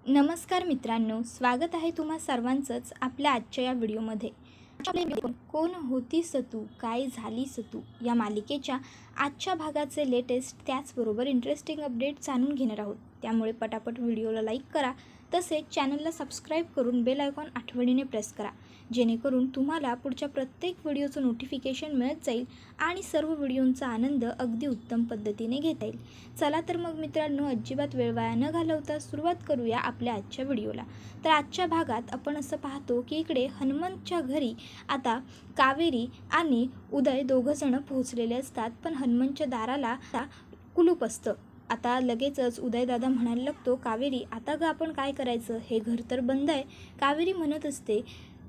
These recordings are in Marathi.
नमस्कार मित्रांनो, स्वागत आहे तुम्हा सर्वांचंच आपल्या आजच्या या व्हिडिओमध्ये। कोण होतीस तू, काय झालीस तू या मालिकेच्या आजच्या भागाचे लेटेस्ट त्याचबरोबर इंटरेस्टिंग अपडेट जाणून घेणार आहोत। त्यामुळे पटापट व्हिडिओला लाईक करा, तसेच चॅनलला सबस्क्राईब करून बेल आयकॉन आठवणीने प्रेस करा, जेणेकरून तुम्हाला पुढच्या प्रत्येक व्हिडिओचं नोटिफिकेशन मिळत जाईल आणि सर्व व्हिडिओंचा आनंद अगदी उत्तम पद्धतीने घेता येईल। चला तर मग मित्रांनो, अजिबात वेळ वाया न घालवता सुरुवात करूया आपल्या आजच्या व्हिडिओला। तर आजच्या भागात आपण असं पाहतो की इकडे हनुमंतच्या घरी आता कावेरी आणि उदय दोघंजण पोहोचलेले असतात, पण हनुमंतच्या दाराला कुलूप असतं। आता लगेचच उदयदादा म्हणायला लागतो, कावेरी आता ग आपण काय करायचं, हे घर तर बंद आहे। कावेरी म्हणत असते,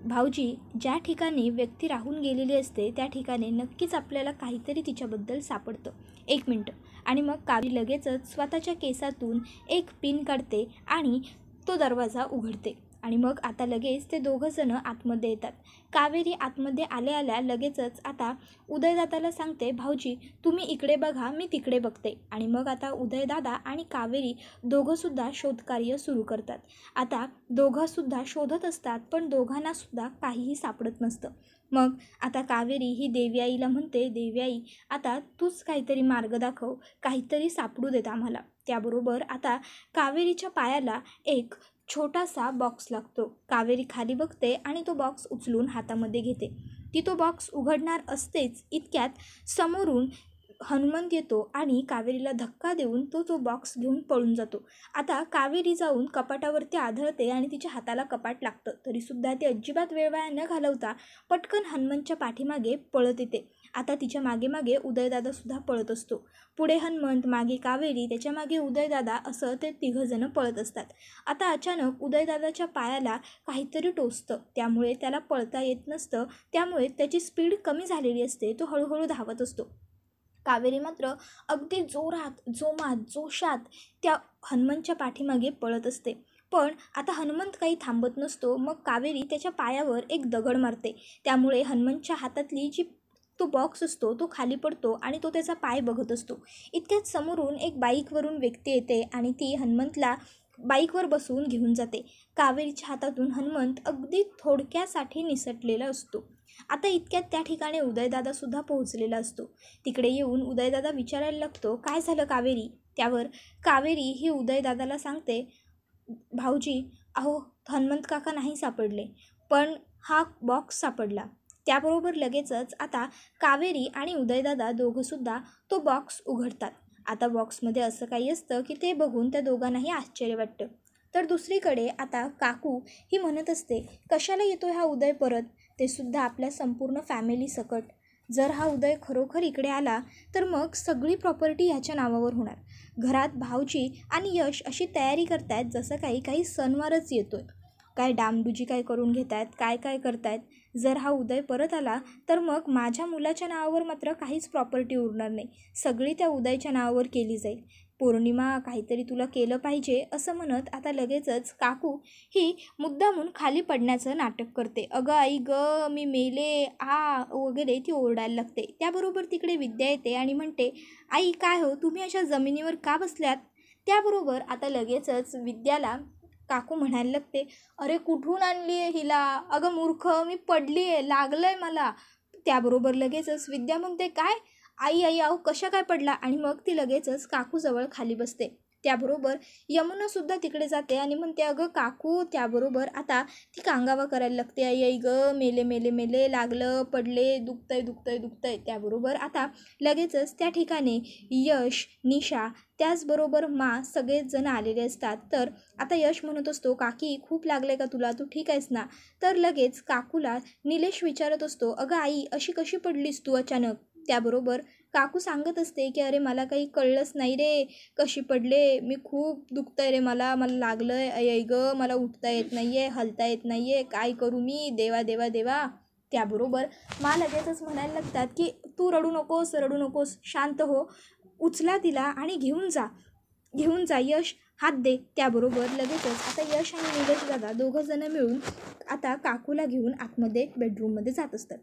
भाऊजी ज्या ठिकाणी व्यक्ती राहून गेलेली असते त्या ठिकाणी नक्कीच आपल्याला काहीतरी तिच्याबद्दल सापडतं। एक मिनटं। आणि मग कावेरी लगेचच स्वतःच्या केसातून एक पिन काढते आणि तो दरवाजा उघडते आणि मग आता लगेच ते दोघंजण आतमध्ये येतात। कावेरी आतमध्ये आल्या आल्या लगेचच आता उदयदादाला सांगते, भाऊजी तुम्ही इकडे बघा, मी तिकडे बघते। आणि मग आता उदयदादा आणि कावेरी दोघंसुद्धा शोधकार्य सुरू करतात। आता दोघंसुद्धा शोधत असतात, पण दोघांनासुद्धा काहीही सापडत नसतं। मग आता कावेरी ही देवयाईला म्हणते, देवयाई आता तूच काहीतरी मार्ग दाखव, काहीतरी सापडू देत आम्हाला। त्याबरोबर आता कावेरीच्या पायाला एक छोटासा बॉक्स लागतो। कावेरी खाली बघते आणि तो बॉक्स उचलून हातामध्ये घेते। ती तो बॉक्स उघडणार असतेच इतक्यात समोरून हनुमंत येतो आणि कावेरीला धक्का देऊन तो बॉक्स घेऊन पळून जातो। आता कावेरी जाऊन कपाटावरती आदळते आणि तिच्या हाताला कपाट लागतं, तरीसुद्धा ती अजिबात वेळ वाया न घालवता पटकन हनुमंतच्या पाठीमागे पळत येते। आता तिच्या मागे मागे उदयदादासुद्धा पळत असतो। पुढे हनुमंत, मागे कावेरी, त्याच्या मागे उदयदादा, असं ते तिघंजणं पळत असतात। आता अचानक उदयदादाच्या पायाला काहीतरी टोचतं, त्यामुळे त्याला पळता येत नसतं, त्यामुळे त्याची स्पीड कमी झालेली असते, तो हळूहळू धावत असतो। कावेरी मात्र अगदी जोमात जोशात त्या हनुमंतच्या पाठीमागे पळत असते। पण आता हनुमंत काही थांबत नसतो। मग कावेरी त्याच्या पायावर एक दगड मारते, त्यामुळे हनुमंतच्या हातातली तो बॉक्स असतो तो खाली पडतो आणि तो त्याचा पाय बघत असतो। इतक्यात समोरून एक बाईकवरून व्यक्ती येते आणि ती हनुमंतला बाईकवर बसवून घेऊन जाते। कावेरीच्या हातातून हनुमंत अगदी थोडक्यासाठी निसटलेला असतो। आता इतक्यात त्या ठिकाणी उदयदादासुद्धा पोहोचलेला असतो। तिकडे येऊन उदयदादा विचारायला लागतो, काय झालं कावेरी? त्यावर कावेरी ही उदयदादाला सांगते, भाऊजी अहो हनुमंत काका नाही सापडले, पण हा बॉक्स सापडला। त्याबरोबर लगेचच आता कावेरी आणि उदयदादा दोघंसुद्धा तो बॉक्स उघडतात। आता बॉक्समध्ये असं काही असतं की ते बघून त्या दोघांनाही आश्चर्य वाटतं। तर दुसरीकडे आता काकू ही म्हणत असते, कशाला येतो हा उदय परत, ते सुद्धा आपल्या संपूर्ण फॅमिली सकट। जर हा उदय खरोखर इकडे आला तर मग सगळी प्रॉपर्टी ह्याच्या नावावर होणार। घरात भाऊजी आणि यश अशी तयारी करतायत जसं काही सणवारच येतोय, काय डामडुजी काय करून घेत आहेत, काय करतायत। जर हा उदय परत आला तर मग माझ्या मुलाच्या नावावर मात्र काहीच प्रॉपर्टी उरणार नाही, सगळी त्या उदयच्या नावावर केली जाईल। पौर्णिमा काहीतरी तुला केलं पाहिजे, असं म्हणत आता लगेचच काकू ही मुद्दामून खाली पडण्याचं नाटक करते। अगं आई ग, मी मेले वगैरे ती ओरडायला लागते। त्याबरोबर तिकडे विद्या येते आणि म्हणते, आई काय हो, तुम्ही अशा जमिनीवर का बसल्यात? त्याबरोबर आता लगेचच विद्याला काकू म्हणायला लागते, अरे कुठून आणली आहे हिला, अगं मूर्ख मी पडली आहे, लागलं आहे मला। त्याबरोबर लगेचच विद्या म्हणते, काय आई अहो कशा काय पडला? आणि मग ती लगेचच काकूजवळ खाली बसते। त्याबरोबर यमुनासुद्धा तिकडे जाते आणि म्हणते, अगं काकू। त्याबरोबर आता ती कांगावा करायला लागते, आई ग, मेले लागलं, पडले, दुखतंय। त्याबरोबर आता लगेचच त्या ठिकाणी यश, निशा, त्याचबरोबर सगळेच जण आलेले असतात। तर आता यश म्हणत असतो, काकी खूप लागले का तुला, तू ठीक आहेस ना? तर लगेच काकूला निलेश विचारत असतो, अगं आई अशी कशी पडलीस तू अचानक? त्याबरोबर काकू सांगत असते की अरे मला काही कळलंच नाही रे, कशी पडले, मी खूप दुखतंय रे, मला लागलंय, आई ग, मला उठता येत नाहीये, हलता येत नाहीये, काय करू मी, देवा। त्याबरोबर लगेचच म्हणायला लागतात की तू रडू नकोस, शांत हो, उचला तिला आणि घेऊन जा यश, हात दे। त्याबरोबर लगेचच आता यश आणि निलेश दादा दोघंजणं मिळून आता काकूला घेऊन आतमध्ये बेडरूममध्ये जात असतात।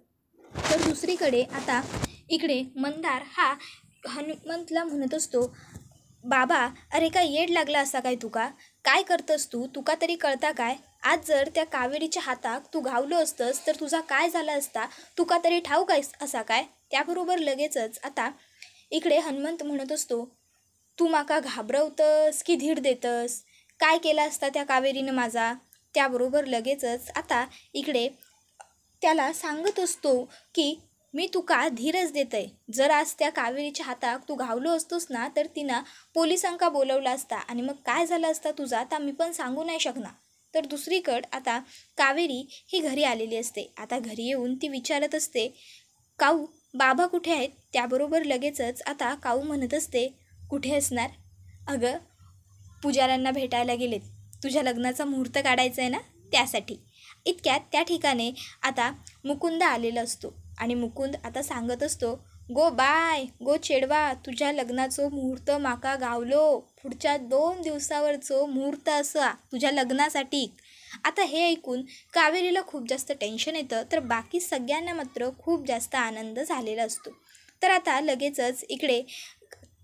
तर दुसरीकडे आता इकडे मंदार हा हनुमंतला म्हणत असतो, बाबा अरे काय येड लागला असा काय तुका, काय करतस तू? तुका तरी कळता काय? आज जर त्या कावेरीच्या हाताक तू घावलो असतंस तर तुझा काय झाला असता? तुका तरी ठाऊक असा काय? त्याबरोबर लगेचच आता इकडे हनुमंत म्हणत असतो, तू माका घाबरवतस की धीर देतस? काय केला असता त्या कावेरीनं माझा? त्याबरोबर लगेचच आता इकडे त्याला सांगत असतो की मी तुका धीरच देतय. जर आज त्या कावेरीच्या हाताक तू घावलो असतोस ना तर तिनं पोलिसांका बोलवला असता आणि मग काय झालं असता तुझा आता मी पण सांगू नाही शकणार. तर दुसरीकडं आता कावेरी ही घरी आलेली असते. आता घरी येऊन ती विचारत असते, काऊ बाबा कुठे आहेत? त्याबरोबर लगेचच आता काऊ म्हणत असते, कुठे असणार? अगं पुजाऱ्यांना भेटायला गेलेत, तुझ्या लग्नाचा मुहूर्त काढायचा आहे ना त्यासाठी. इतक्यात त्या ठिकाणी आता मुकुंद आलेला असतो आणि मुकुंद आता सांगत असतो, गो बाय गो चेडवा, तुझ्या लग्नाचं मुहूर्त माका गावलो. पुढच्या 2 दिवसावरचं मुहूर्त असा तुझ्या लग्नासाठी. आता हे ऐकून कावेरीला खूप जास्त टेन्शन येतं, तर बाकी सगळ्यांना मात्र खूप जास्त आनंद झालेला असतो. तर आता लगेचच इकडे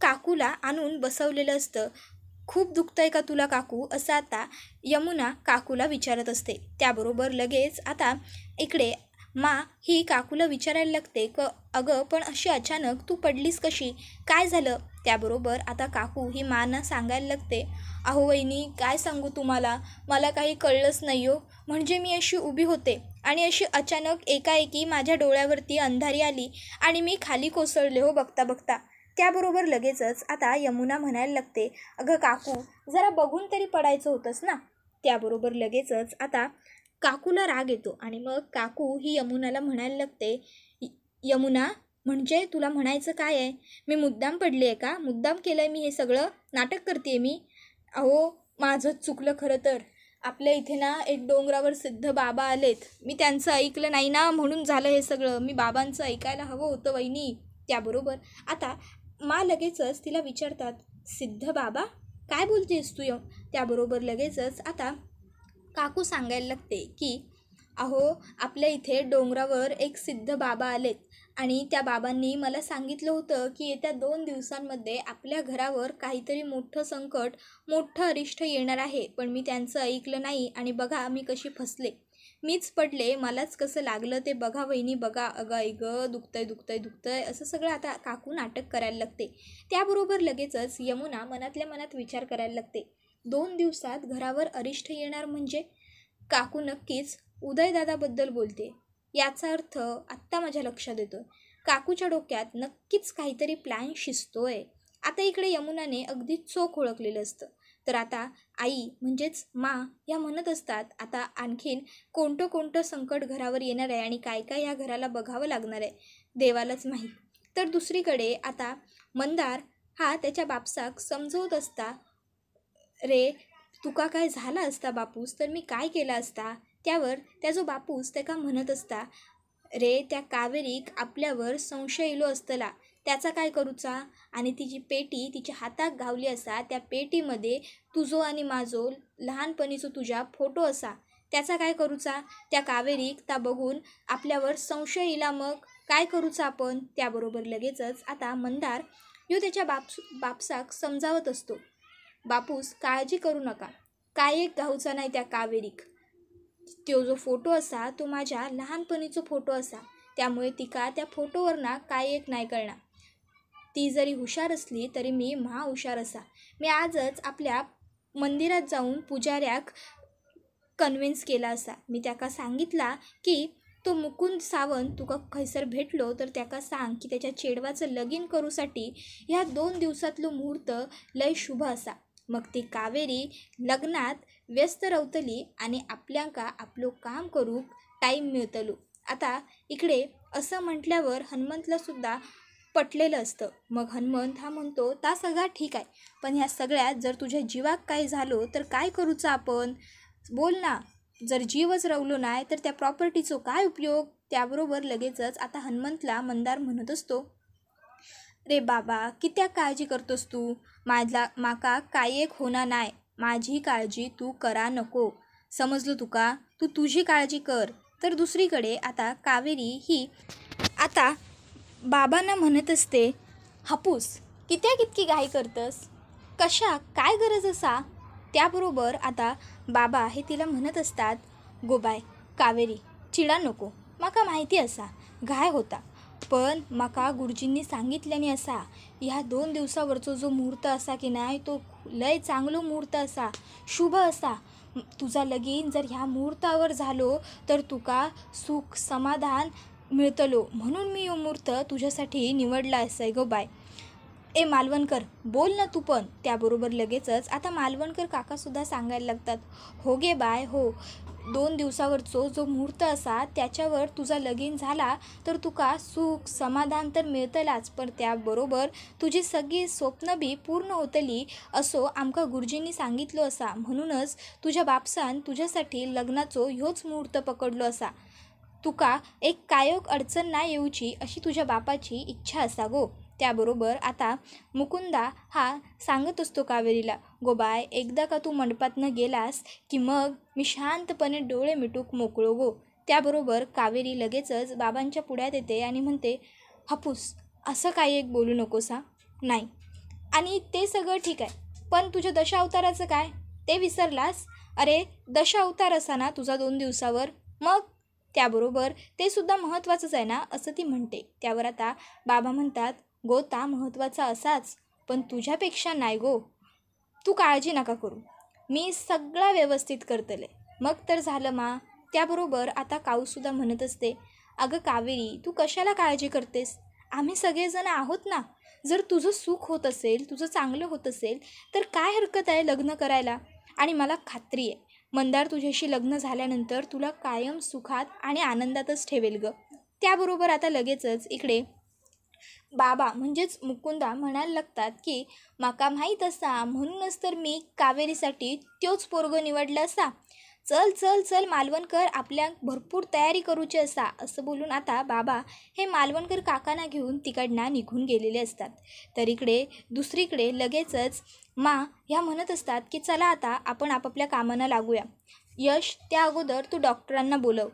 काकूला आणून बसवलेलं असतं. खूप दुखतंय का तुला काकू? असं आता यमुना काकूला विचारत असते. त्याबरोबर लगेच आता इकडे मा ही काकूला विचारायला लागते, अगं पण अशी अचानक तू पडलीस कशी? काय झालं? त्याबरोबर आता काकू ही माना सांगायला लागते, अहो वहिनी काय सांगू तुम्हाला, मला काही कळलंच नाही हो. म्हणजे मी अशी उभी होते आणि अशी अचानक एकाएकी माझ्या डोळ्यावरती अंधारी आली आणि मी खाली कोसळले हो बघता बघता. त्याबरोबर लगेचच आता यमुना म्हणायला लागते, अगं काकू जरा बघून तरी पडायचं होतंस ना. त्याबरोबर लगेचच आता काकूला राग येतो आणि मग काकू ही यमुनाला म्हणायला लागते, यमुना म्हणजे तुला म्हणायचं काय आहे? मी मुद्दाम पडली आहे का? मुद्दाम केलं आहे मी हे सगळं? नाटक करते मी? अहो माझंच चुकलं खरं तर. आपल्या इथे ना एक डोंगरावर सिद्ध बाबा आलेत, मी त्यांचं ऐकलं नाही ना म्हणून झालं हे सगळं. मी बाबांचं ऐकायला हवं होतं वहिनी. त्याबरोबर आता मा लगेचच तिला विचारतात, सिद्ध बाबा काय बोलतेस तू? त्याबरोबर लगेचच आता काकू सांगायला लागते की अहो आपल्या इथे डोंगरावर एक सिद्ध बाबा आलेत आणि त्या बाबांनी मला सांगितलं होतं की येत्या 2 दिवसांमध्ये आपल्या घरावर काहीतरी मोठं संकट, मोठं अरिष्ट येणार आहे. पण मी त्यांचं ऐकलं नाही आणि बघा मी कशी फसले, मीच पडले, मलाच कसं लागलं ते बघा वहिनी बघा. अगं आई गं दुखतंय दुखतंय दुखतंय असं सगळं आता काकू नाटक करायला लागते. त्याबरोबर लगेचच यमुना मनातल्या मनात विचार करायला लागते, 2 दिवसात घरावर अरिष्ट येणार म्हणजे काकू नक्कीच उदयदादाबद्दल बोलते. याचा अर्थ आत्ता माझ्या लक्षात येतो, काकूच्या डोक्यात नक्कीच काहीतरी प्लॅन शिजतोय. आता इकडे यमुनाने अगदी चोख ओळखलेलं असतं. तर आता आई म्हणजेच मा या म्हणत असतात, आता आणखीन कोणतं कोणतं संकट घरावर येणार आहे आणि काय काय या घराला बघावं लागणार आहे देवालाच माहीत. तर दुसरीकडे आता मंदार हा त्याच्या बापसाक समजवत असता, रे तुका काय झाला असता बापूस तर मी काय केला असता. त्यावर त्या जो बापूस त्याका म्हणत असता, रे त्या कावेरीक आपल्यावर संशय इलो असतला, त्याचा काय करूचा? आणि तिची पेटी तिच्या हातात घावली असा, त्या पेटीमध्ये तुझो आणि माझो लहानपणीचो तुझ्या फोटो असा, त्याचा काय करूचा? त्या कावेरीक ता बघून आपल्यावर संशय इला, मग काय करूचा आपण? त्याबरोबर लगेचच आता मंदार ह्यो त्याच्या बापसाक समजावत असतो, बापूस काळजी करू नका, काय एक घाऊचा नाही त्या कावेरीक. तो जो फोटो असा तो माझ्या लहानपणीचो फोटो असा, त्यामुळे तिका त्या फोटोवर ना काय एक नाही कळणार. ती जरी हुशार असली तरी मी हुशार असा. मी आजच आपल्या मंदिरात जाऊन पुजाऱ्याक कन्व्हिन्स केला असा. मी त्याका सांगितला की तो मुकुंद सावंत तुका खैसर भेटलो तर त्याका सांग की त्याच्या चेडवाचं लगीन करूसाठी ह्या 2 दिवसातलो मुहूर्त लय शुभ असा. मग ती कावेरी लग्नात व्यस्त रवतली आणि आपल्याका आपलं काम करूक टाईम मिळतलो. आता इकडे असं म्हटल्यावर हनुमंतला सुद्धा पटलेलं असतं. मग हनुमंत हा म्हणतो, ता सगळा ठीक आहे, पण ह्या सगळ्यात जर तुझ्या जीवाक काय झालो तर काय करूचा आपण? बोल ना. जर जीवच रवलो नाही तर त्या प्रॉपर्टीचो काय उपयोग? त्याबरोबर लगेचच आता हनुमंतला मंदार म्हणत असतो, रे बाबा कित्याक काळजी करतोस तू? माका काय एक होणार नाही, माझी काळजी तू करा नको, समजलो तुका? तू तुझी काळजी कर. तर दुसरीकडे आता कावेरी ही आता बाबांना म्हणत असते, हापूस कित्याक इतकी घाई करतस? कशा काय गरज असा? त्याबरोबर आता बाबा हे तिला म्हणत असतात, "गो बाय कावेरी, चिडा नको. माका माहिती असा घाय होता, पण माका गुरुजींनी सांगितल्याने असा ह्या 2 दिवसावरचो जो मुहूर्त असा की नाही तो लय चांगलो मुहूर्त असा, शुभ असा. तुझा लगीन जर ह्या मुहूर्तावर झालो तर तुका सुख समाधान मिळतलो, म्हणून मी यो मुहूर्त तुझ्यासाठी निवडला असाय गो बाय. ए मालवणकर, बोल ना तू पण." त्याबरोबर लगेचच आता मालवणकर काकासुद्धा सांगायला लागतात, "हो गे बाय हो, 2 दिवसावरचो जो मुहूर्त असा त्याच्यावर तुझा लगीन झाला तर तुका सुख समाधान तर मिळतलाच, पण त्याबरोबर तुझी सगळी स्वप्न बी पूर्ण होतली असो आमका गुरुजींनी सांगितलो असा, म्हणूनच तुझ्या बापसान तुझ्यासाठी लग्नाचो ह्योच मुहूर्त पकडलो असा. तुका एक कायोग अडचण नाही येऊची अशी तुझ्या बापाची इच्छा असा गो." त्याबरोबर आता मुकुंदा हा सांगत असतो कावेरीला, "गो बाय, एकदा का तू मंडपातनं गेलास की मग मी शांतपणे डोळे मिटूक मोकळो गो." त्याबरोबर कावेरी लगेचच बाबांच्या पुढ्यात येते आणि म्हणते, "हापूस, असं काही एक बोलू नकोस हा. नाही, आणि ते सगळं ठीक आहे, पण तुझ्या दशावताराचं काय, ते विसरलास? अरे दशावतार असा ना तुझा 2 दिवसावर, मग त्याबरोबर ते सुद्धा महत्त्वाचंच आहे ना," असं ती म्हणते. त्यावर आता बाबा म्हणतात, "गो ता महत्त्वाचा असाच, पण तुझ्यापेक्षा नाही गो. तू काळजी नका करू, मी सगळं व्यवस्थित करतले, मग तर झालं मा." त्याबरोबर आता काऊसुद्धा म्हणत असते, "अगं कावेरी, तू कशाला काळजी करतेस? आम्ही सगळेजण आहोत ना. जर तुझं सुख होत असेल, तुझं चांगलं होत असेल तर काय हरकत आहे लग्न करायला. आणि मला खात्री आहे मंदार तुझ्याशी लग्न झाल्यानंतर तुला कायम सुखात आणि आनंदातच ठेवेल गं." त्याबरोबर आता लगेचच इकडे बाबा म्हणजेच मुकुंदा म्हणायला लागतात की माका माहीत असा, म्हणूनच तर मी कावेरीसाठी त्योच पोरगो निवडला असा. चल चल चल मालवणकर, आपल्या भरपूर तयारी करूची असा, असं बोलून आता बाबा हे मालवणकर काकांना घेऊन तिकडनं निघून गेलेले असतात. तर इकडे दुसरीकडे लगेचच ह्या म्हणत असतात की चला आता आपण आपापल्या कामांना लागूया. यश, त्या अगोदर तू डॉक्टरांना बोलव.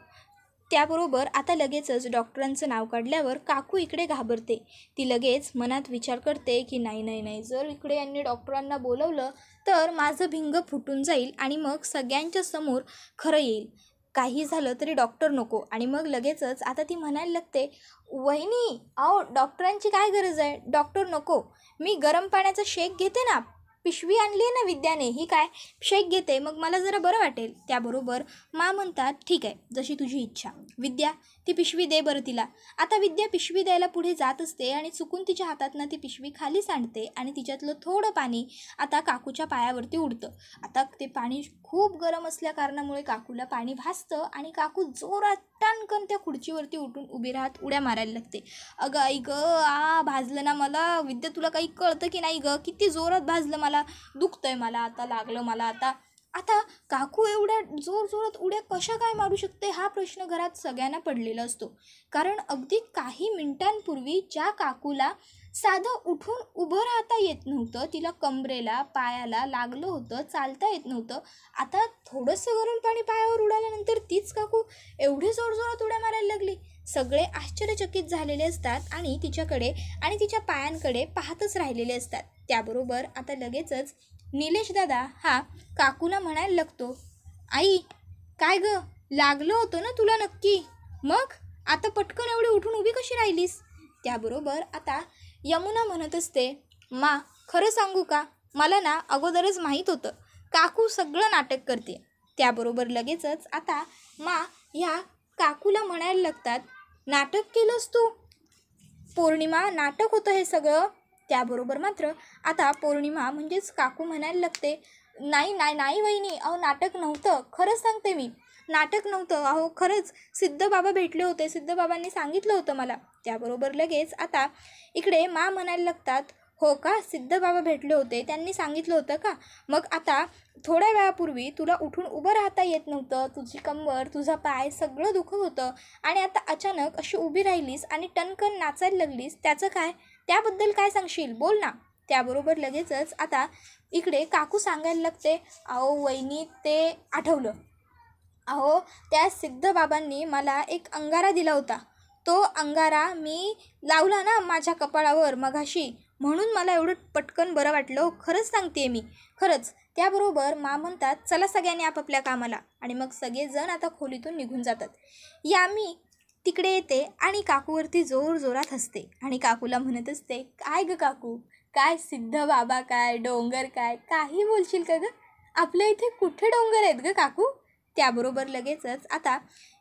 त्याबरोबर आता लगेचच डॉक्टरांचं नाव काढल्यावर काकू इकडे घाबरते. ती लगेच मनात विचार करते की नाही नाही नाही, जर इकडे यांनी डॉक्टरांना बोलवलं तर माझं भिंग फुटून जाईल आणि मग सगळ्यांच्या समोर खरं येईल. काही झालं तरी डॉक्टर नको. आणि मग लगेचच आता ती म्हणायला लागते, "वहिनी, अहो डॉक्टरांची काय गरज आहे, डॉक्टर नको. मी गरम पाण्याचा शेक घेते ना, पिशवी आणली आहे ना विद्याने, ही काय शेक घेते, मग मला जरा बरं वाटेल." त्याबरोबर म्हणतात, "ठीक आहे, जशी तुझी इच्छा. विद्या, ती पिशवी दे बरं तिला." आता विद्या पिशवी द्यायला पुढे जात असते आणि चुकून तिच्या हातातनं ती पिशवी खाली सांडते आणि तिच्यातलं थोडं पाणी आता काकूच्या पायावरती उडतं. आता ते पाणी खूप गरम असल्या कारणामुळे काकूला पाणी भासतं आणि काकू जोरात टणकन त्या खुर्चीवरती उठून उभी राहत उड्या मारायला लागते. "अगं आई गं, भाजलं ना मला. विद्या, तुला काही कळतं की नाही गं, किती जोरात भाजलं, मला दुखतंय, मला आता लागलं मला आता." आता काकू एवढ्या जोरात उड्या कशा काय मारू शकते हा प्रश्न घरात सगळ्यांना पडलेला असतो. कारण अगदी काही मिनिटांपूर्वी ज्या काकूला साधं उठून उभं राहता येत नव्हतं, तिला कमरेला पायाला लागलं होतं, चालता येत नव्हतं, आता थोडंसं गरम पाणी पायावर उडाल्यानंतर तीच काकू एवढी जोरात उड्या मारायला लागली. सगळे आश्चर्यचकित झालेले असतात आणि तिच्याकडे आणि तिच्या पायांकडे पाहतच राहिलेले असतात. त्याबरोबर आता लगेचच निलेश दादा हा काकूला म्हणायला लागतो, "आई, काय गं, लागलं होतं ना तुला नक्की? मग आता पटकन एवढी उठून उभी कशी राहिलीस?" त्याबरोबर आता यमुना म्हणत असते, खरं सांगू का, मला ना अगोदरच माहीत होतं काकू सगळं नाटक करते." त्याबरोबर लगेचच आता ह्या काकूला म्हणायला लागतात, "नाटक केलंस तू पौर्णिमा, नाटक होतं हे सगळं." त्याबरोबर मात्र आता पौर्णिमा म्हणजेच काकू म्हणायला लागते, "नाही नाही नाही वहिनी, अहो नाटक नव्हतं, खरंच सांगते मी, नाटक नव्हतं. अहो खरंच सिद्ध बाबा भेटले होते, सिद्ध बाबांनी सांगितलं होतं मला." त्याबरोबर लगेच आता इकडे म्हणायला लागतात, "हो का, सिद्ध बाबा भेटले होते, त्यांनी सांगितलं होतं का? मग आता थोड्या वेळापूर्वी तुला उठून उभं राहता येत नव्हतं, तुझी कंबर तुझा पाय सगळं दुखत होतं आणि आता अचानक अशी उभी राहिलीस आणि टणकन नाचायला लागलीस, त्याचं काय, त्याबद्दल काय सांगशील, बोल ना." त्याबरोबर लगेचच आता इकडे काकू सांगायला लागते, "अहो वहिनी, ते आठवलं. अहो त्या सिद्ध बाबांनी मला एक अंगारा दिला होता, तो अंगारा मी लावला ना माझ्या कपाळावर मगाशी, म्हणून मला एवढं पटकन बरं वाटलं. खरंच सांगते मी, खरंच त्याबरोबर मा म्हणतात, चला सगळ्यांनी आपापल्या कामाला. आणि मग सगळेजण आता खोलीतून निघून जातात. यामी तिकडे येते आणि काकूवरती जोरात हसते आणि काकूला म्हणत असते, काय ग काकू, काय सिद्ध बाबा, काय डोंगर, काय काही बोलशील का ग? आपल्या इथे कुठे डोंगर आहेत ग काकू? त्याबरोबर लगेचच आता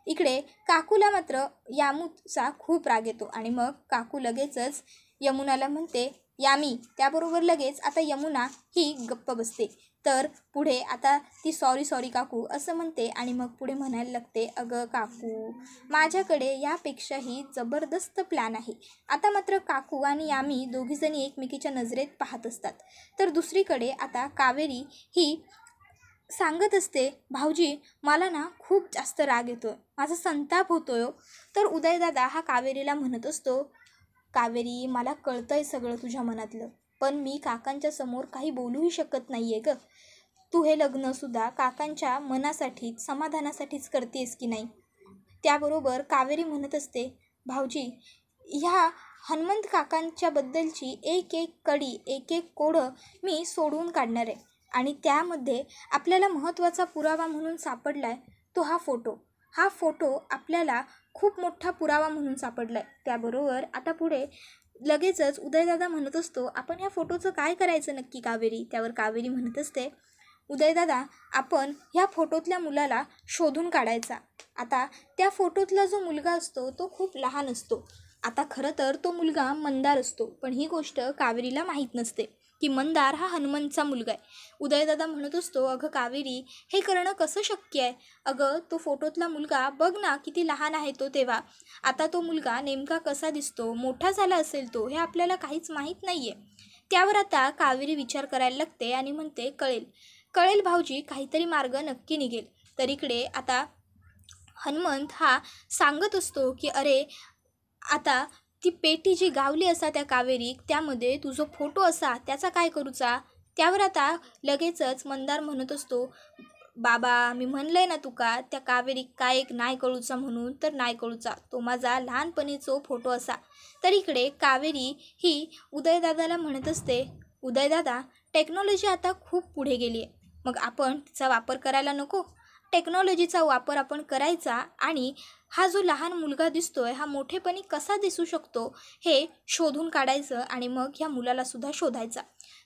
इकडे काकूला मात्र यामूचा खूप राग येतो आणि मग काकू लगेचच यमुनाला म्हणते, यामी. त्याबरोबर लगेच आता यमुना ही गप्प बसते. तर पुढे आता ती सॉरी काकू असं म्हणते आणि मग पुढे म्हणायला लागते, अगं काकू, माझ्याकडे यापेक्षाही जबरदस्त प्लॅन आहे. आता मात्र काकू आणि यामी दोघीजणी एकमेकीच्या नजरेत पाहत असतात. तर दुसरीकडे आता कावेरी ही सांगत असते, भाऊजी मला ना खूप जास्त राग येतोय, माझा संताप होतोय. तर उदयदादा हा कावेरीला म्हणत असतो, कावेरी मला कळतंय सगळं तुझ्या मनातलं, पण मी काकांच्या समोर काही बोलूही शकत नाही आहे ग. तू हे लग्नसुद्धा काकांच्या मनासाठीच समाधानासाठीच करतेस की नाही? त्याबरोबर कावेरी म्हणत असते, भाऊजी ह्या हनुमंत काकांच्याबद्दलची एक कडी एक कोडं मी सोडवून काढणार आहे आणि त्यामध्ये आपल्याला महत्त्वाचा पुरावा म्हणून सापडला आहे तो हा फोटो आपल्याला खूप मोठा पुरावा म्हणून सापडला आहे. त्याबरोबर आता पुढे लगेचच उदयदादा म्हणत असतो, आपण ह्या फोटोचं काय करायचं नक्की कावेरी? त्यावर कावेरी म्हणत असते, उदयदादा आपण ह्या फोटोतल्या मुलाला शोधून काढायचा. आता त्या फोटोतला जो मुलगा असतो तो खूप लहान असतो. आता खरं तर तो मुलगा मंदार असतो, पण ही गोष्ट कावेरीला माहीत नसते की मंदार हा हनुमंतचा मुलगा आहे. उदयदादा म्हणत असतो, अगं कावेरी हे करणं कसं शक्य आहे? अगं तो फोटोतला मुलगा बघ ना किती लहान आहे तो तेव्हा. आता तो मुलगा नेमका कसा दिसतो, मोठा झाला असेल तो, हे आपल्याला काहीच माहीत नाही आहे. त्यावर आता कावेरी विचार करायला लागते आणि म्हणते, कळेल भाऊजी, काहीतरी मार्ग नक्की निघेल. तर इकडे आता हनुमंत हा सांगत असतो की अरे आता ती पेटी जी गावली असा त्या कावेरी, त्यामध्ये तुझा फोटो असा, त्याचा काय करूचा? त्यावर आता लगेचच मंदार म्हणत असतो, बाबा मी म्हणलंय ना तुका, त्या कावेरी काय एक नाही कळूचा म्हणून, तर नाही कळूचा, तो माझा लहानपणीचो फोटो असा. तर इकडे कावेरी ही उदयदादाला म्हणत असते, उदयदादा टेक्नॉलॉजी आता खूप पुढे गेली आहे, मग आपण तिचा वापर करायला नको? टेक्नॉलॉजीचा वापर आपण करायचा आणि हा जो लहान मुलगा दिसतोय हा मोठेपणी कसा दिसू शकतो हे शोधून काढायचं आणि मग ह्या मुलालासुद्धा शोधायचा.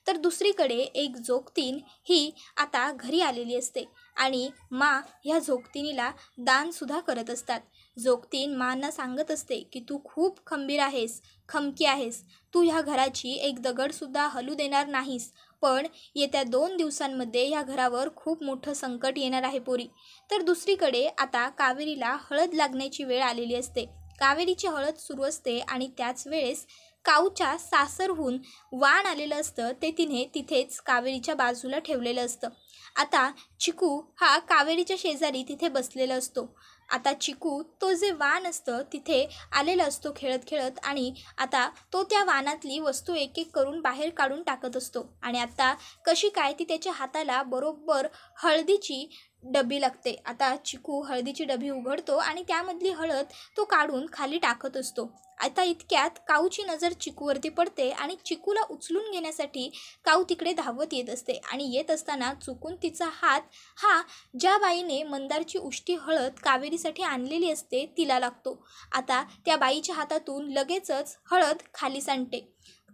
तर दुसरीकडे एक जोगतीन ही आता घरी आलेली असते आणि मा ह्या जोगतिनीला दानसुद्धा करत असतात. जोगतीन मांना सांगत असते की तू खूप खंबीर आहेस, खमकी आहेस, तू ह्या घराची एक दगडसुद्धा हलू देणार नाहीस, पण येत्या 2 दिवसांमध्ये ह्या घरावर खूप मोठं संकट येणार आहे पोरी. तर दुसरीकडे आता कावेरीला हळद लागण्याची वेळ आलेली असते. कावेरीची हळद सुरू असते आणि त्याच वेळेस काऊच्या सासरहून वाण आलेलं असतं, ते तिने तिथेच कावेरीच्या बाजूला ठेवलेलं असतं. आता चिकू हा कावेरीच्या शेजारी तिथे बसलेला असतो. आता चिकू तो जे वाण असतं तिथे आलेला असतो खेळत खेळत आणि आता तो त्या वाणातली वस्तू एक करून बाहेर काढून टाकत असतो आणि आता कशी काय ती त्याच्या हाताला बरोबर हळदीची डबी लागते. आता चिकू हळदीची डबी उघडतो आणि त्यामधली हळद तो काढून खाली टाकत असतो. आता इतक्यात काऊची नजर चिकूवरती पडते आणि चिकूला उचलून घेण्यासाठी काऊ तिकडे धावत येत असते आणि येत असताना चुकून तिचा हात हा ज्या बाईने मंदारची उष्टी हळद कावेरीसाठी आणलेली असते तिला लागतो. आता त्या बाईच्या हातातून लगेचच हळद खाली सांडते.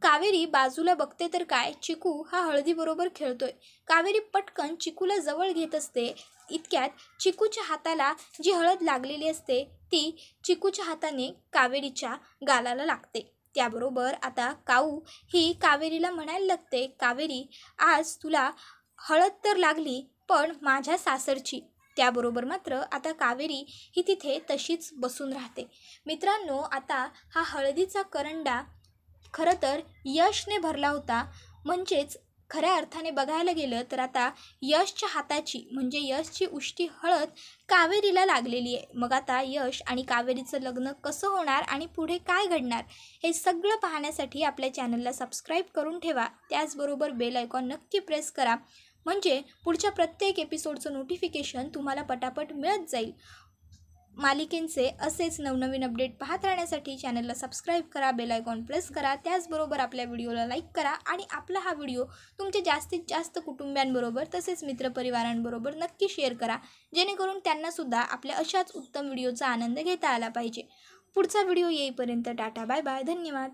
कावेरी बाजूला बघते तर काय, चिकू हा हळदीबरोबर खेळतोय. कावेरी पटकन चिकूला जवळ घेत असते. इतक्यात चिकूच्या हाताला जी हळद लागलेली असते ती चिकूच्या हाताने कावेरीच्या गालाला लागते. त्याबरोबर आता काऊ ही कावेरीला म्हणायला लागते, कावेरी आज तुला हळद तर लागली पण माझ्या सासरची. त्याबरोबर मात्र आता कावेरी ही तिथे तशीच बसून राहते. मित्रांनो, आता हा हळदीचा करंडा खरं तर यशने भरला होता. म्हणजेच खऱ्या अर्थाने बघायला गेलं तर आता यशच्या हाताची म्हणजे यशची उष्टी हळद कावेरीला लागलेली आहे. मग आता यश आणि कावेरीचं लग्न कसं होणार आणि पुढे काय घडणार हे सगळं पाहण्यासाठी आपल्या चॅनलला सबस्क्राईब करून ठेवा. त्याचबरोबर बेल आयकॉन नक्की प्रेस करा, म्हणजे पुढच्या प्रत्येक एपिसोडचं नोटिफिकेशन तुम्हाला पटापट मिळत जाईल. मालिकेंचे असेच नवनवीन अपडेट पाहत राहण्यासाठी चॅनलला सबस्क्राईब करा, बेल आयकॉन प्रेस करा. त्याचबरोबर आपल्या व्हिडिओला लाईक करा आणि आपला हा व्हिडिओ तुमच्या जास्तीत जास्त कुटुंबियांबरोबर तसेच मित्रपरिवारांबरोबर नक्की शेअर करा, जेणेकरून त्यांनासुद्धा आपल्या अशाच उत्तम व्हिडिओचा आनंद घेता आला पाहिजे. पुढचा व्हिडिओ येईपर्यंत टाटा बाय बाय, धन्यवाद.